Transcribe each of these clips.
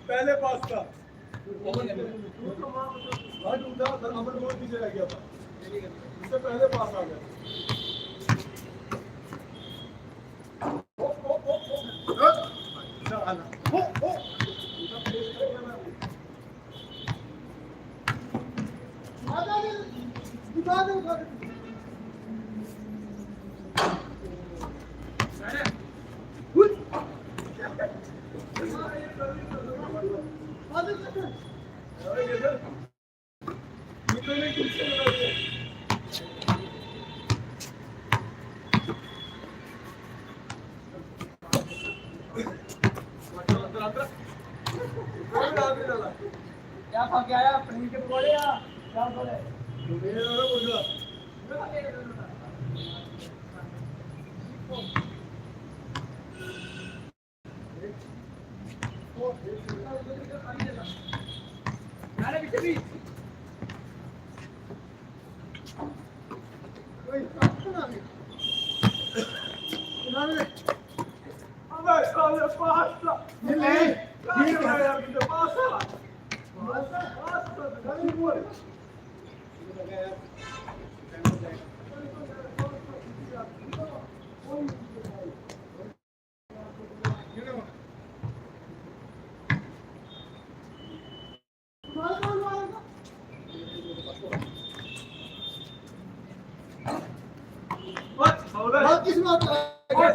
पहले पास था अमन बहुत पीछे रह गया था, उससे पहले पास आ गया। क्या खा के आया? पनीर के पकौड़े या क्या बोले?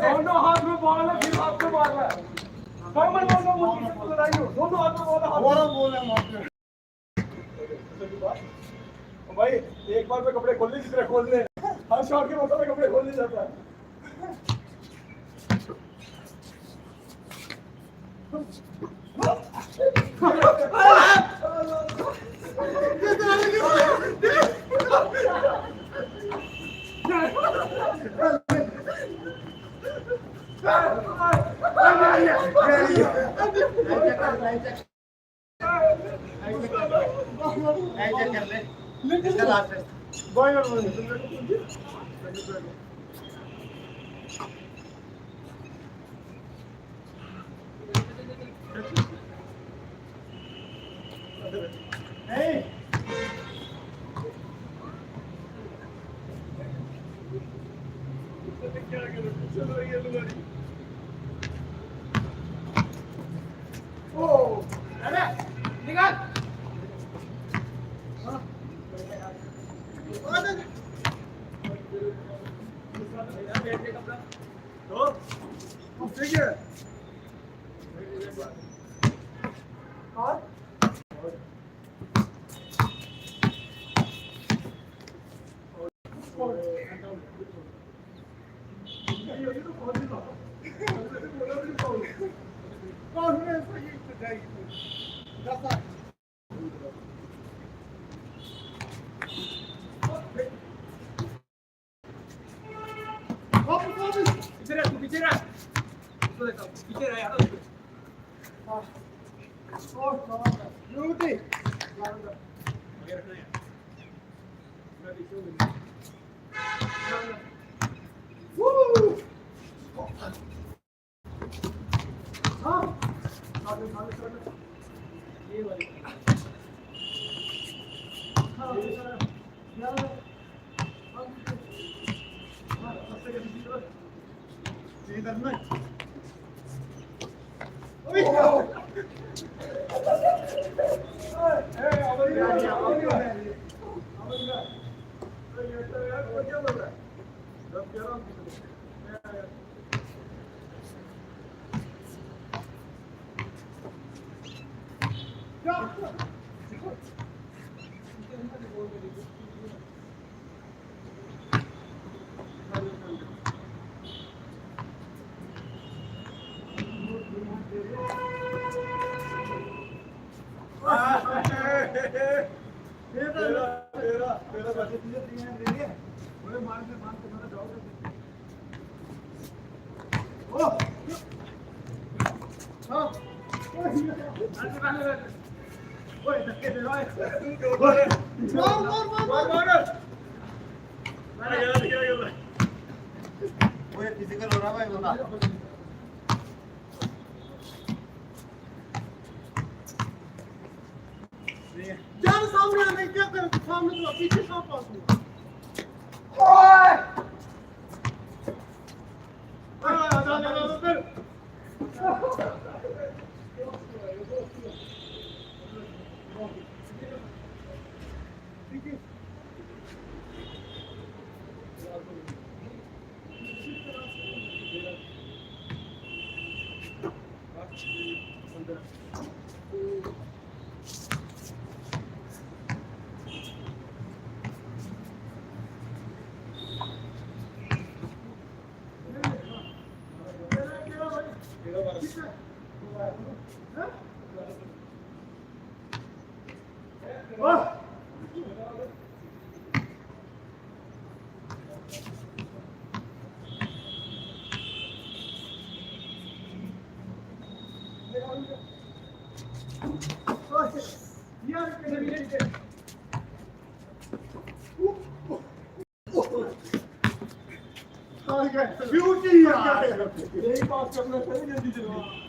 दोनों हाथ में बॉल है, फिर हाथ में बॉल है। दोनों हाथ में बॉल है। हमारा बोल है मात्र भाई, एक बार में कपड़े खोलने की तरह खोलने, हर शॉट के मौसम में कपड़े खोलने जाता है। फिजिकल हो रहा है बता जान सामने आने क्या कर सामने तो पीछे कहां पास हुआ ओए आ जा फिर ब्यूटी यही पास करना चाहिए जल्दी जल्दी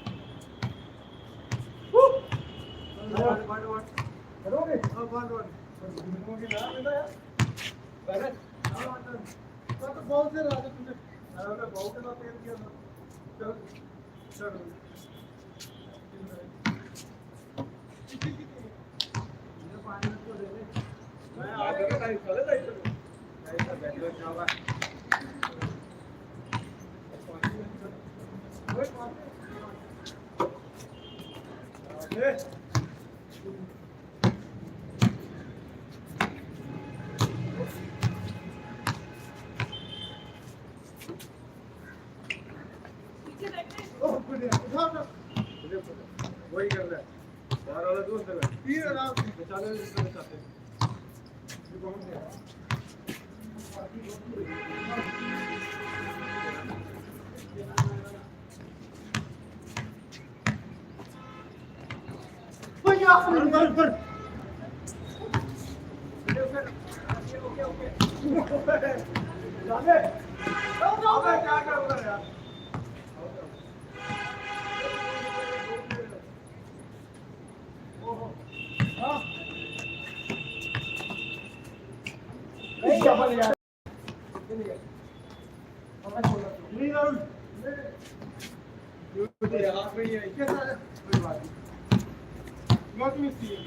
करोगे तो बहुत से राजा तुमने बहुत से तेल किया चल चल पानी को दे दे मैं आगे का टाइम चले जाइए ऐसा बैठो जावा वही कर रहा है बाहर वाला दोस्त है तीन आराम से बचाने में चाहते हैं ये कौन है पर क्या कर रहा है यार नहीं क्या बन यार नहीं राहुल ये हाथ में ही है कैसा है कोई बात नहीं मत मिस कीजिए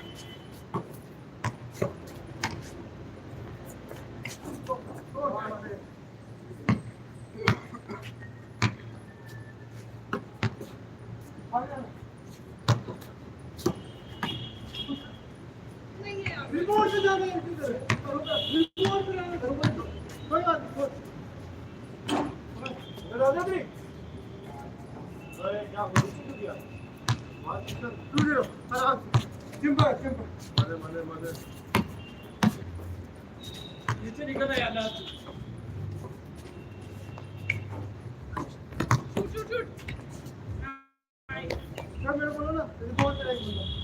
रिपोर्ट से जाने रिपोर्ट से जाने कोई बात नहीं राजा जी अरे क्या बोल दिया बात कर तू ले लो आराम सिंपल सिंपल मने नीचे निकल यार ना शूट क्या मेरे बोलो ना रिपोर्ट करेंगे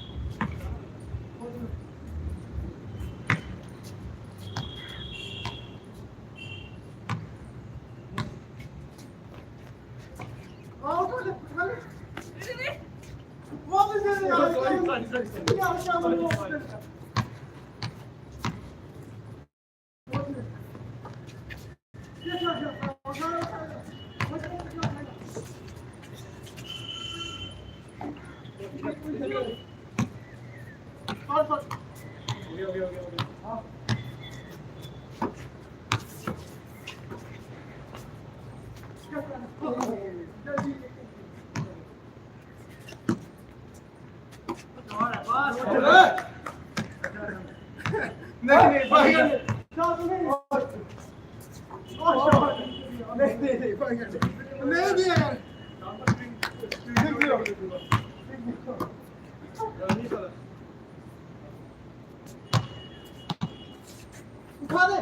उठा दे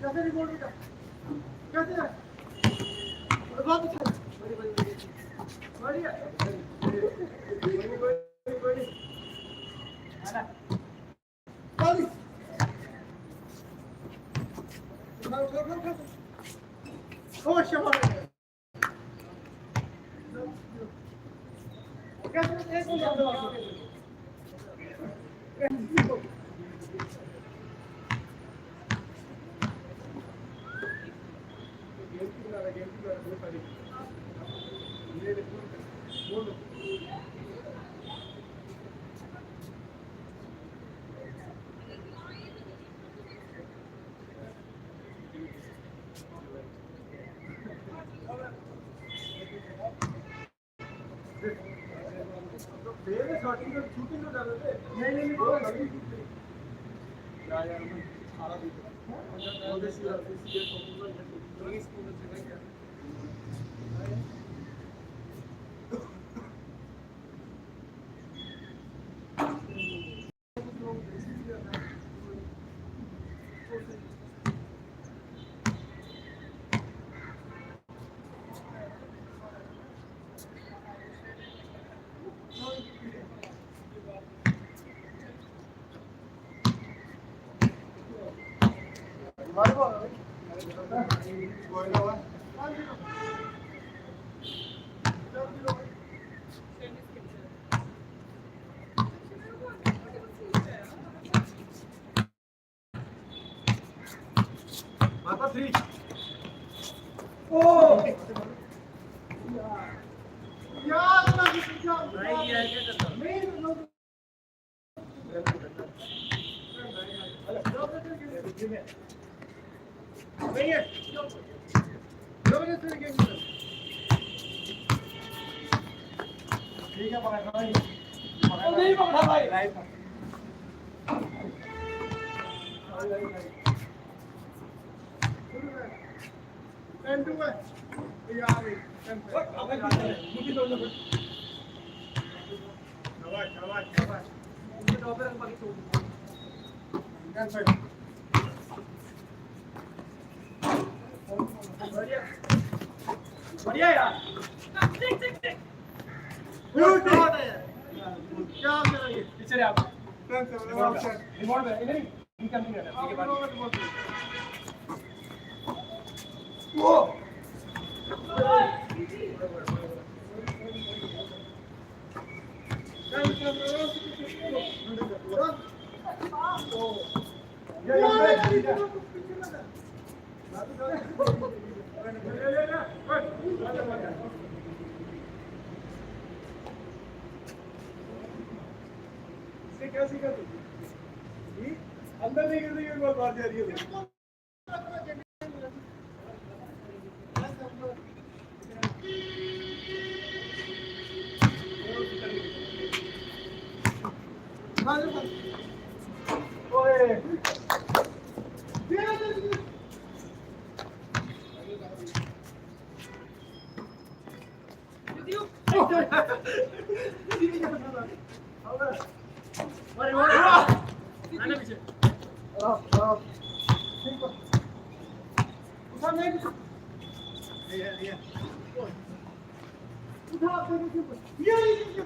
कैसे रिपोर्ट बेटा कैसे है बहुत अच्छा बढ़िया मेरे शॉटिंग में शूटिंग तो डाल दे नहीं वो लगी यार मैं सारा भी वो देसी ये तो ये स्कूल से क्या माता 3 ओ यार नहीं है क्या करता नहीं नहीं है ठीक है पकड़ भाई नहीं पकड़ा भाई राइट टेन टू है यार अबे मुझे छोड़ना पड़ शाबाश मुझे टॉप पे रख बाकी छोड़ डन फाइट बढ़िया बढ़िया यार देख देख देख क्या करेंगे पीछे आप रिमोट रिमोट है नहीं इनकमिंग है ठीक है बात वो क्या सीखा तू अंदर नहीं गिरने की बात बात जा रही है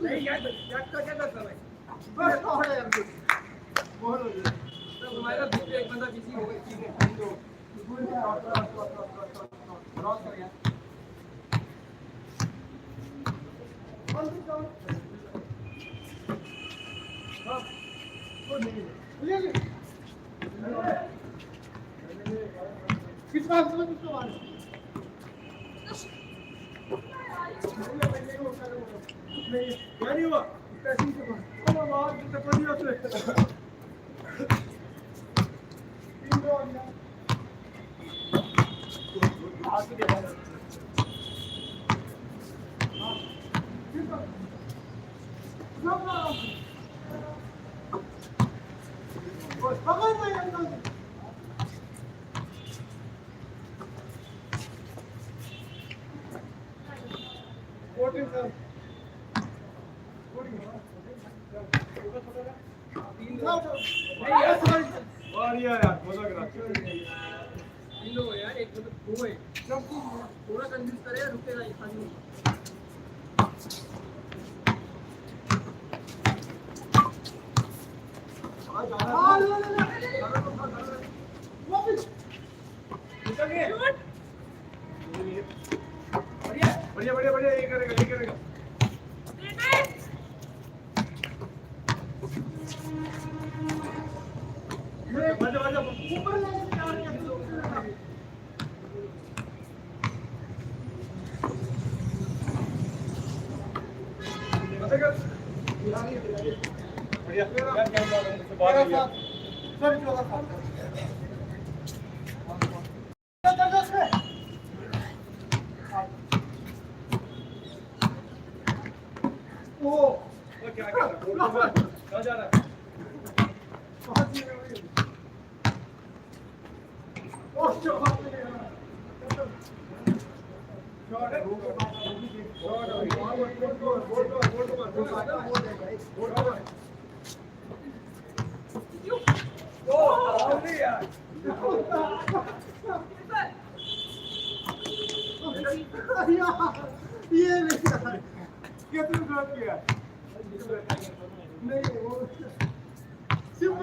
नहीं यार क्या करता भाई बस और यार बहुत हो गया तुम्हारा बीच में एक बंदा बिजी हो गया ठीक है क्रॉस कर गया किस बात से किसको मार नहीं हुआ पैसे से मार अब आवाज तो पड़ी होते तीन दो आगे दे यार एक मतलब दो है थोड़ा कंफ्यूज करे रुकेगा ये खाली बढ़िया बढ़िया बढ़िया ये करेगा ये करेगा ऊपर ले ऊपर बाद में यार। सर 14 साल ओ क्या क्या कहाँ जा रहा है? ये कितने ड्रॉप किया नहीं वो सिर्फ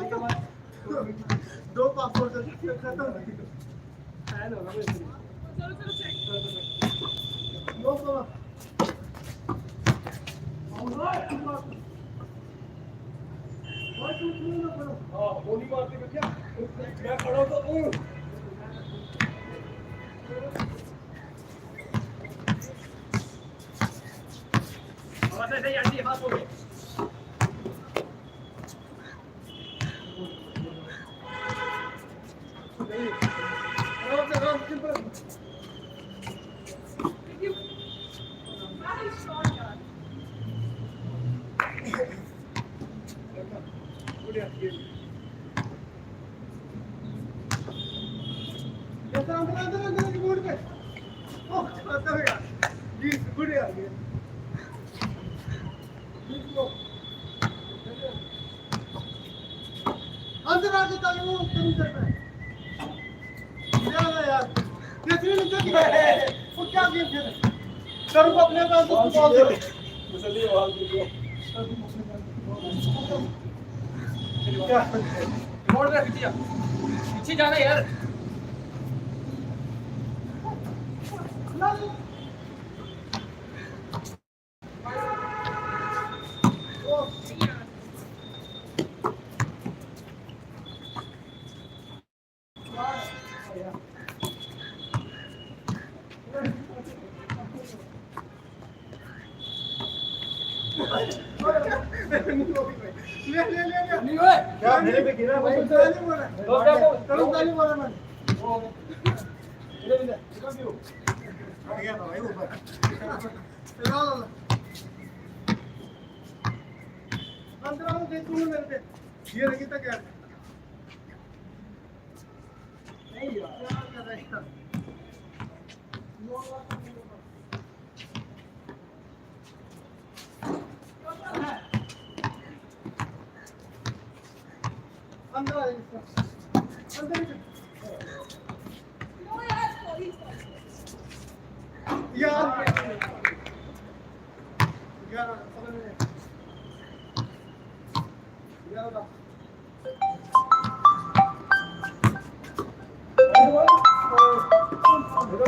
दो पासपोर्ट खत्म है ना चलो चेक नो हाँ गोली मारते हो क्या? मैं खड़ा तो हूँ। ऐसे ही हाथ हो गए। अंदर आके तालू तुम कर रहे यार कितने निकल गए वो क्या गेम खेल करूँ अपने पास तो बॉल दे मुसल्ली बॉल दे क्या मोड़ रहा पीछे जा, पीछे जाना यार। ले नहीं हुए क्या मेरे पे गिरा भाई ताली बोल रहा करूँ ताली बोल रहा मैं इधर इधर क्यों? आ गया था भाई ऊपर अंदर आओ देख तुम मेरे पे ये रखी तक यार नहीं यार क्या कर रहा है अंदर आ अंदर यार यार समझ में यार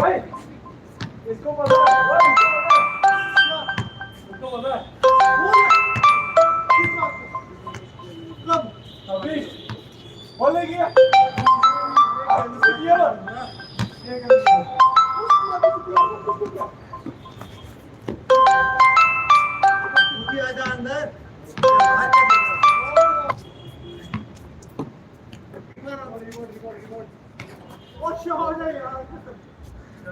भाई इसको पता है इसको पता है अभी बोले क्या आजा अंदर और शो हो जाए यार